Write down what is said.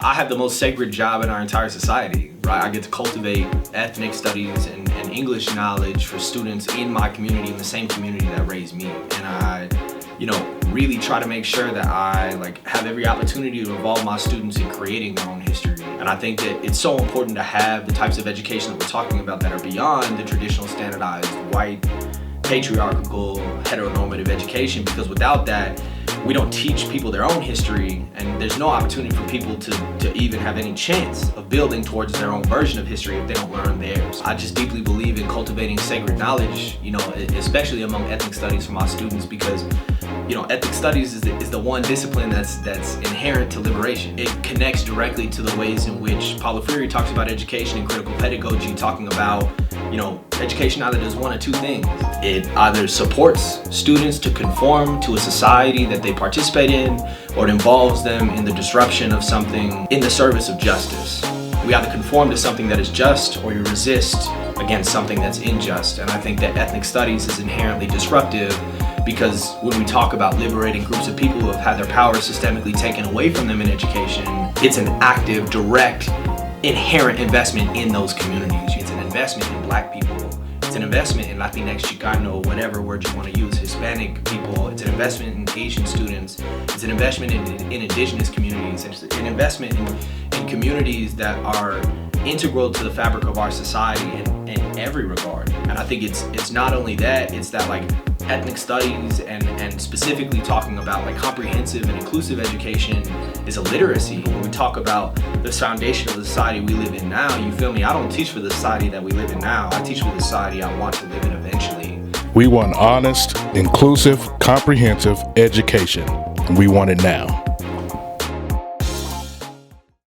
I have the most sacred job in our entire society, right? I get to cultivate ethnic studies and English knowledge for students in my community, in the same community that raised me. And I, really try to make sure that I have every opportunity to involve my students in creating their own history. And I think that it's so important to have the types of education that we're talking about that are beyond the traditional standardized white, patriarchal, heteronormative education, because without that, we don't teach people their own history, and there's no opportunity for people to even have any chance of building towards their own version of history if they don't learn theirs. I just deeply believe in cultivating sacred knowledge, especially among ethnic studies for my students, because ethnic studies is the one discipline that's inherent to liberation. It connects directly to the ways in which Paulo Freire talks about education and critical pedagogy, talking about education either does one of two things. It either supports students to conform to a society that they participate in, or it involves them in the disruption of something in the service of justice. We either conform to something that is just, or you resist against something that's unjust. And I think that ethnic studies is inherently disruptive, because when we talk about liberating groups of people who have had their power systemically taken away from them in education, it's an active, direct, inherent investment in those communities. It's an investment in Black people. It's an investment in Latinx, Chicano, whatever word you want to use, Hispanic people. It's an investment in Asian students. It's an investment in Indigenous communities. It's an investment in communities that are integral to the fabric of our society in every regard. And I think it's not only that, it's that ethnic studies and specifically talking about comprehensive and inclusive education is a literacy. When we talk about the foundation of the society we live in now, you feel me? I don't teach for the society that we live in now. I teach for the society I want to live in eventually. We want honest, inclusive, comprehensive education. We want it now.